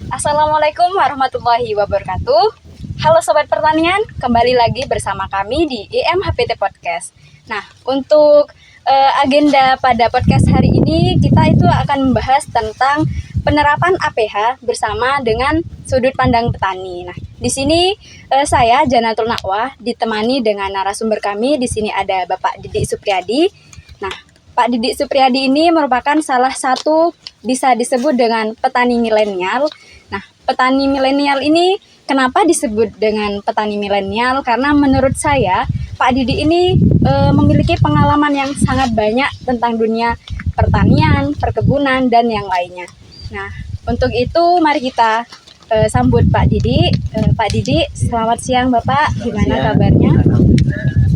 Assalamualaikum warahmatullahi wabarakatuh. Halo Sobat Pertanian, kembali lagi bersama kami di IMHPT Podcast. Nah, untuk agenda pada podcast hari ini, kita itu akan membahas tentang penerapan APH bersama dengan sudut pandang petani. Nah, di sini saya Janatul Nakwah ditemani dengan narasumber kami. Di sini ada Bapak Didik Supriyadi. Nah, Pak Didik Supriyadi ini merupakan salah satu bisa disebut dengan petani milenial. Nah, petani milenial ini kenapa disebut dengan petani milenial? Karena menurut saya, Pak Didi ini memiliki pengalaman yang sangat banyak tentang dunia pertanian, perkebunan, dan yang lainnya. Nah, untuk itu mari kita sambut Pak Didi. Pak Didi, selamat siang Bapak. Gimana kabarnya?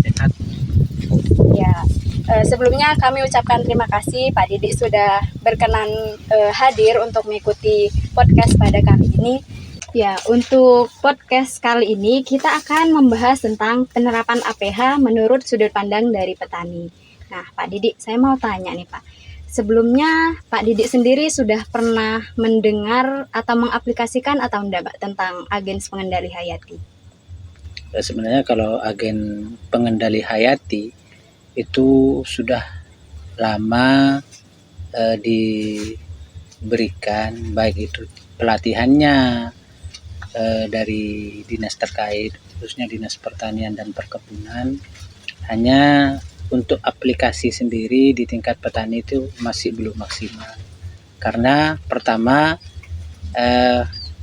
Sehat. Ya. Sebelumnya kami ucapkan terima kasih Pak Didik sudah berkenan hadir untuk mengikuti podcast pada kali ini. Ya, untuk podcast kali ini kita akan membahas tentang penerapan APH menurut sudut pandang dari petani. Nah, Pak Didik, saya mau tanya nih Pak. Sebelumnya Pak Didik sendiri sudah pernah mendengar atau mengaplikasikan atau enggak Pak tentang agen pengendali hayati? Sebenarnya kalau agen pengendali hayati itu sudah lama diberikan, baik itu pelatihannya dari dinas terkait, khususnya dinas pertanian dan perkebunan. Hanya untuk aplikasi sendiri di tingkat petani itu masih belum maksimal, karena pertama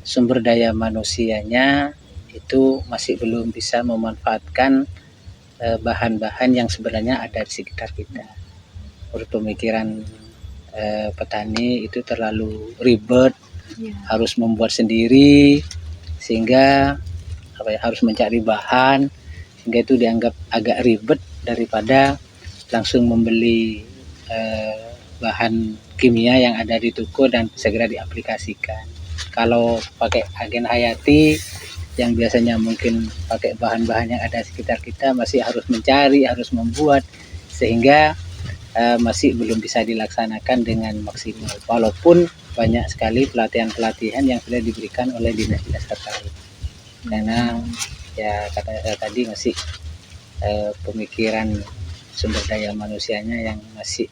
sumber daya manusianya itu masih belum bisa memanfaatkan bahan-bahan yang sebenarnya ada di sekitar kita. Menurut pemikiran petani itu terlalu ribet, harus membuat sendiri, sehingga harus mencari bahan, sehingga itu dianggap agak ribet daripada langsung membeli bahan kimia yang ada di toko dan segera diaplikasikan. Kalau pakai agen hayati yang biasanya mungkin pakai bahan-bahan yang ada di sekitar kita, masih harus mencari, harus membuat, sehingga masih belum bisa dilaksanakan dengan maksimal, walaupun banyak sekali pelatihan-pelatihan yang sudah diberikan oleh dinas-dinas terkait. Karena ya kata saya tadi masih pemikiran sumber daya manusianya yang masih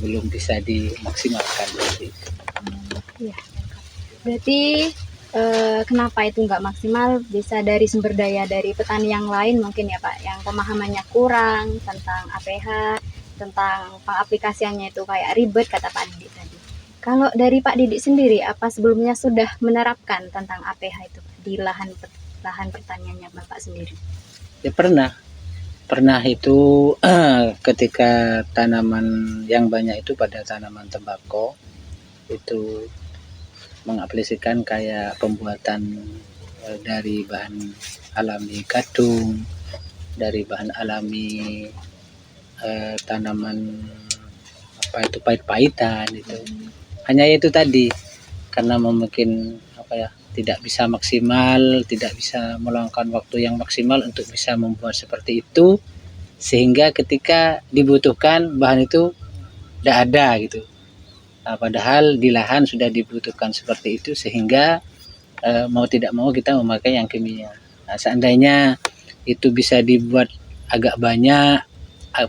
belum bisa dimaksimalkan. Ya. Berarti kenapa itu nggak maksimal? Bisa dari sumber daya dari petani yang lain mungkin ya Pak, yang pemahamannya kurang tentang APH, tentang pengaplikasiannya itu kayak ribet kata Pak Didik tadi. Kalau dari Pak Didik sendiri, apa sebelumnya sudah menerapkan tentang APH itu di lahan pertaniannya Bapak sendiri? Ya pernah itu ketika tanaman yang banyak itu pada tanaman tembakau itu mengaplikasikan kayak pembuatan dari bahan alami gadung, dari bahan alami tanaman pahit-pahitan itu. Hanya itu tadi, karena mungkin tidak bisa maksimal, tidak bisa meluangkan waktu yang maksimal untuk bisa membuat seperti itu, sehingga ketika dibutuhkan bahan itu tidak ada gitu. Padahal di lahan sudah dibutuhkan seperti itu, sehingga mau tidak mau kita memakai yang kimia. Seandainya itu bisa dibuat agak banyak,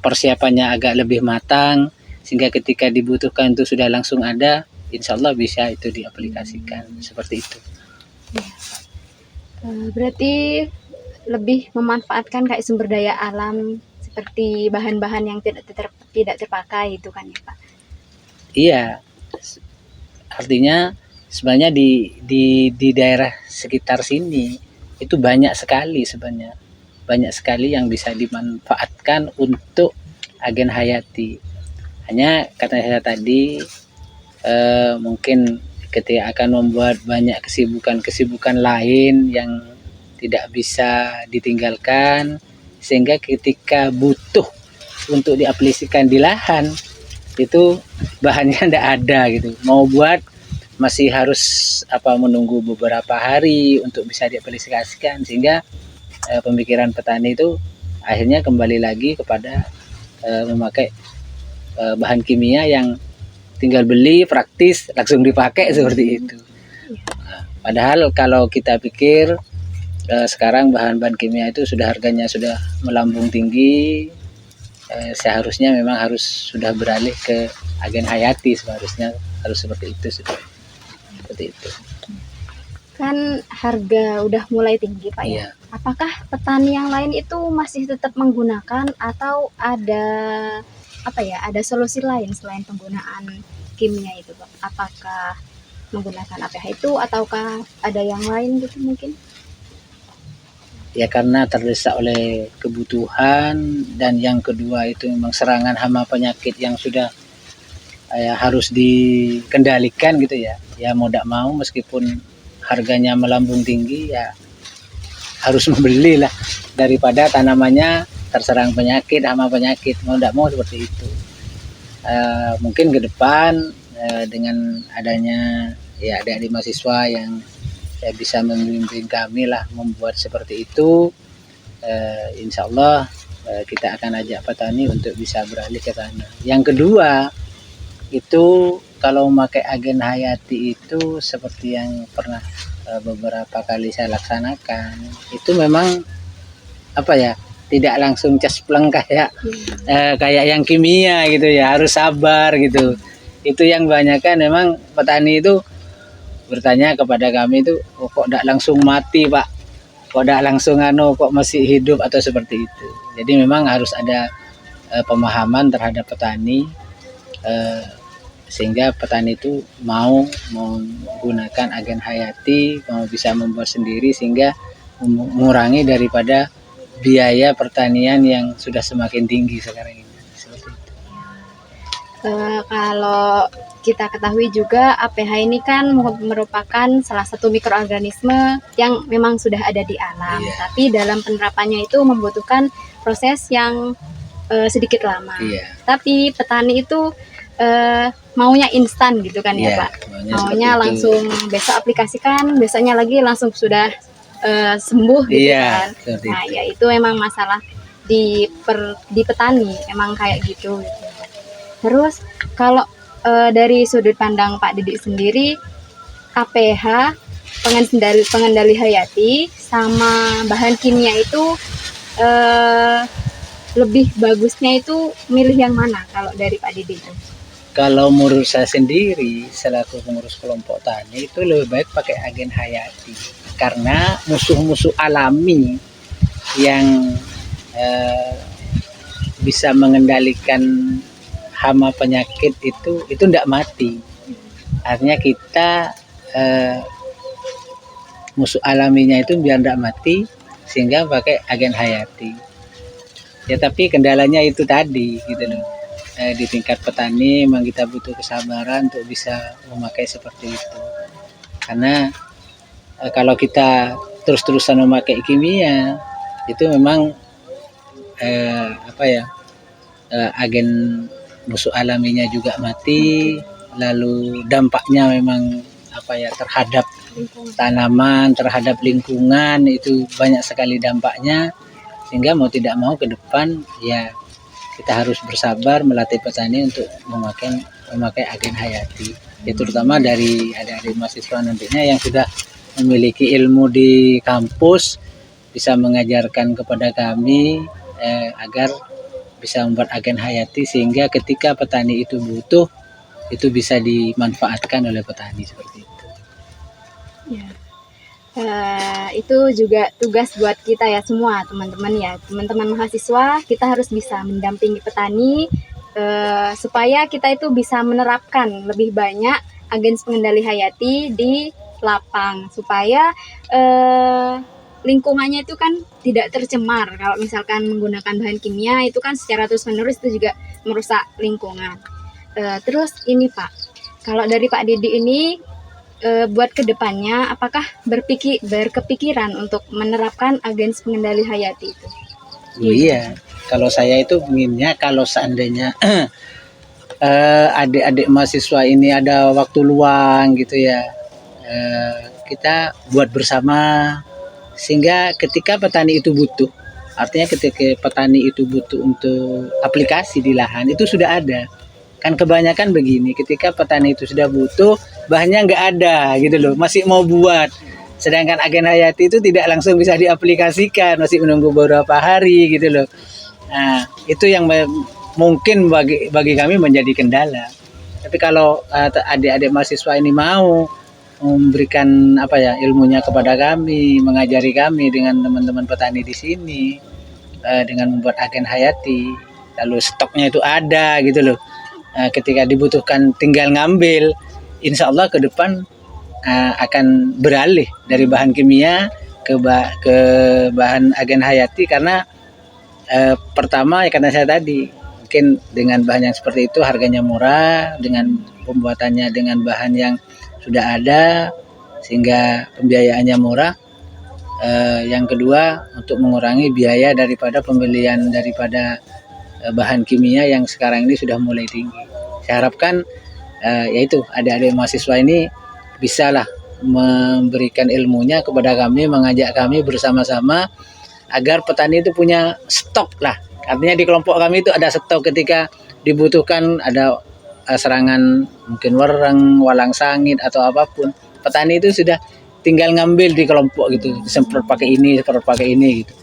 persiapannya agak lebih matang, sehingga ketika dibutuhkan itu sudah langsung ada, insya Allah bisa itu diaplikasikan seperti itu. Berarti lebih memanfaatkan kayak sumber daya alam seperti bahan-bahan yang tidak terpakai itu kan ya Pak? Iya, artinya sebenarnya di daerah sekitar sini itu banyak sekali yang bisa dimanfaatkan untuk agen hayati. Hanya kata saya tadi mungkin ketika akan membuat banyak kesibukan lain yang tidak bisa ditinggalkan, sehingga ketika butuh untuk diaplikasikan di lahan itu bahannya tidak ada gitu. Mau buat masih harus menunggu beberapa hari untuk bisa diaplikasikan, sehingga pemikiran petani itu akhirnya kembali lagi kepada memakai bahan kimia yang tinggal beli, praktis, langsung dipakai seperti itu. Padahal kalau kita pikir sekarang bahan-bahan kimia itu sudah harganya sudah melambung tinggi, seharusnya memang harus sudah beralih ke agen hayati, seharusnya harus seperti itu sudah. Seperti itu. Kan harga udah mulai tinggi Pak ya. Iya. Apakah petani yang lain itu masih tetap menggunakan atau ada solusi lain selain penggunaan kimia itu Pak? Apakah menggunakan APH itu ataukah ada yang lain gitu mungkin? Ya karena terdesak oleh kebutuhan, dan yang kedua itu memang serangan hama penyakit yang sudah harus dikendalikan gitu ya. Ya mau tidak mau meskipun harganya melambung tinggi ya harus membeli lah, daripada tanamannya terserang penyakit, hama penyakit, mau tidak mau seperti itu. Mungkin ke depan dengan adanya ya adik-adik mahasiswa yang bisa membimbing kami lah membuat seperti itu, insya Allah kita akan ajak petani untuk bisa beralih ke sana. Yang kedua itu kalau memakai agen hayati itu seperti yang pernah beberapa kali saya laksanakan, itu memang tidak langsung cespleng kayak yang kimia gitu ya, harus sabar gitu. Itu yang banyak kan memang petani itu bertanya kepada kami itu, kok tidak langsung mati Pak, kok tidak langsung kok masih hidup atau seperti itu. Jadi memang harus ada pemahaman terhadap petani, sehingga petani itu mau menggunakan agen hayati, mau bisa membuat sendiri sehingga mengurangi daripada biaya pertanian yang sudah semakin tinggi sekarang ini. Seperti itu. Kalau kita ketahui juga APH ini kan merupakan salah satu mikroorganisme yang memang sudah ada di alam, Iya. tapi dalam penerapannya itu membutuhkan proses yang sedikit lama. Iya. Tapi petani itu maunya instan gitu kan ya Iya, Pak, maunya maunya seperti langsung besok aplikasikan, besoknya lagi langsung sudah sembuh gitu Iya, kan. seperti Nah itu. ya itu emang masalah di petani emang kayak gitu. Terus kalau dari sudut pandang Pak Didik sendiri, APH pengendali hayati sama bahan kimia itu lebih bagusnya itu milih yang mana kalau dari Pak Didik itu? Kalau menurut saya sendiri selaku pengurus kelompok tani itu lebih baik pakai agen hayati, karena musuh-musuh alami yang bisa mengendalikan hama penyakit itu tidak mati. Artinya kita musuh alaminya itu biar tidak mati, sehingga pakai agen hayati. Ya tapi kendalanya itu tadi gitu loh. Di tingkat petani memang kita butuh kesabaran untuk bisa memakai seperti itu. Karena kalau kita terus-terusan memakai kimia itu memang agen musuh alaminya juga mati, lalu dampaknya memang terhadap tanaman, terhadap lingkungan itu banyak sekali dampaknya, sehingga mau tidak mau ke depan ya kita harus bersabar melatih petani untuk memakai agen hayati. Itu terutama dari adik-adik mahasiswa nantinya yang sudah memiliki ilmu di kampus bisa mengajarkan kepada kami agar bisa membuat agen hayati, sehingga ketika petani itu butuh itu bisa dimanfaatkan oleh petani seperti itu. Ya. Itu juga tugas buat kita ya semua teman-teman ya, teman-teman mahasiswa, kita harus bisa mendampingi petani supaya kita itu bisa menerapkan lebih banyak agen pengendali hayati di lapang, supaya lingkungannya itu kan tidak tercemar. Kalau misalkan menggunakan bahan kimia itu kan secara terus-menerus itu juga merusak lingkungan. Terus ini Pak, kalau dari Pak Didi ini buat kedepannya apakah berkepikiran untuk menerapkan agen pengendali hayati itu? Oh iya, kalau saya itu inginnya kalau seandainya adik-adik mahasiswa ini ada waktu luang gitu ya, kita buat bersama, sehingga ketika petani itu butuh, artinya ketika petani itu butuh untuk aplikasi di lahan itu sudah ada. Kan kebanyakan begini, ketika petani itu sudah butuh, bahannya nggak ada gitu loh, masih mau buat. Sedangkan agen hayati itu tidak langsung bisa diaplikasikan, masih menunggu beberapa hari gitu loh. Nah, itu yang mungkin bagi kami menjadi kendala. Tapi kalau adik-adik mahasiswa ini mau memberikan ilmunya kepada kami, mengajari kami dengan teman-teman petani di sini, dengan membuat agen hayati, lalu stoknya itu ada gitu loh. Ketika dibutuhkan tinggal ngambil, insya Allah ke depan akan beralih dari bahan kimia ke bahan agen hayati karena pertama ya karena saya tadi mungkin dengan bahan yang seperti itu harganya murah, dengan pembuatannya dengan bahan yang sudah ada sehingga pembiayaannya murah. Yang kedua untuk mengurangi biaya daripada pembelian daripada bahan kimia yang sekarang ini sudah mulai tinggi. Saya harapkan yaitu adik-adik mahasiswa ini bisalah memberikan ilmunya kepada kami, mengajak kami bersama-sama agar petani itu punya stok lah. Artinya di kelompok kami itu ada stok ketika dibutuhkan ada serangan mungkin wereng, walang sangit atau apapun. Petani itu sudah tinggal ngambil di kelompok gitu, semprot pakai ini gitu.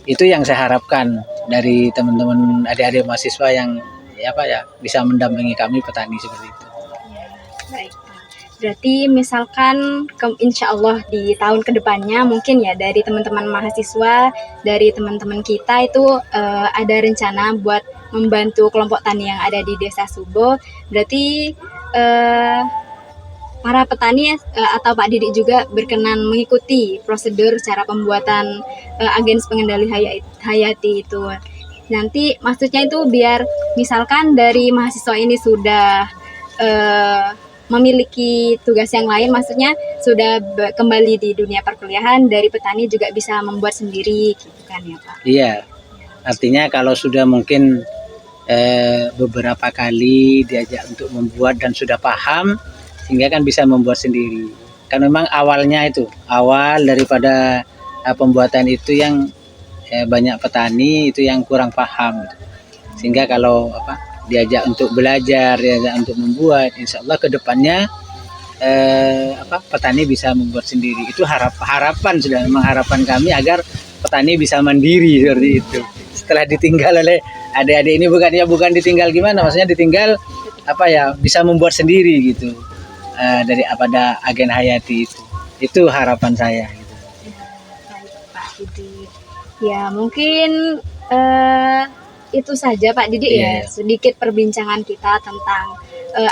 Itu yang saya harapkan dari teman-teman adik-adik mahasiswa yang bisa mendampingi kami petani seperti itu. Baik. Berarti misalkan insya Allah di tahun kedepannya mungkin ya dari teman-teman mahasiswa, dari teman-teman kita itu ada rencana buat membantu kelompok tani yang ada di Desa Subo. Berarti para petani atau Pak Didik juga berkenan mengikuti prosedur cara pembuatan agens pengendali hayati itu. Nanti maksudnya itu biar misalkan dari mahasiswa ini sudah memiliki tugas yang lain, maksudnya sudah kembali di dunia perkuliahan, dari petani juga bisa membuat sendiri gitu kan ya Pak? Iya, artinya kalau sudah mungkin beberapa kali diajak untuk membuat dan sudah paham, sehingga kan bisa membuat sendiri. Kan memang awalnya itu, awal daripada pembuatan itu yang banyak petani itu yang kurang paham. Sehingga kalau diajak untuk belajar, diajak untuk membuat, insya Allah kedepannya petani bisa membuat sendiri. Itu harapan sudah memang harapan kami agar petani bisa mandiri seperti itu. Setelah ditinggal oleh adik-adik ini bukan ditinggal gimana, maksudnya ditinggal bisa membuat sendiri gitu. Dari agen hayati itu harapan saya gitu. Baik Pak Didik. Ya mungkin itu saja Pak Didik ya sedikit perbincangan kita tentang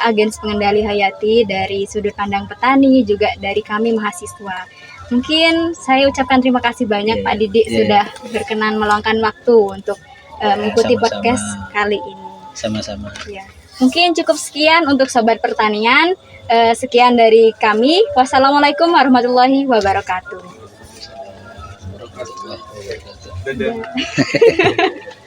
agens pengendali hayati dari sudut pandang petani juga dari kami mahasiswa. Mungkin saya ucapkan terima kasih banyak Pak Didik sudah berkenan meluangkan waktu untuk mengikuti podcast kali ini. Sama-sama. Ya. Mungkin cukup sekian untuk Sobat Pertanian. Sekian dari kami. Wassalamualaikum warahmatullahi wabarakatuh. Warahmatullahi wabarakatuh.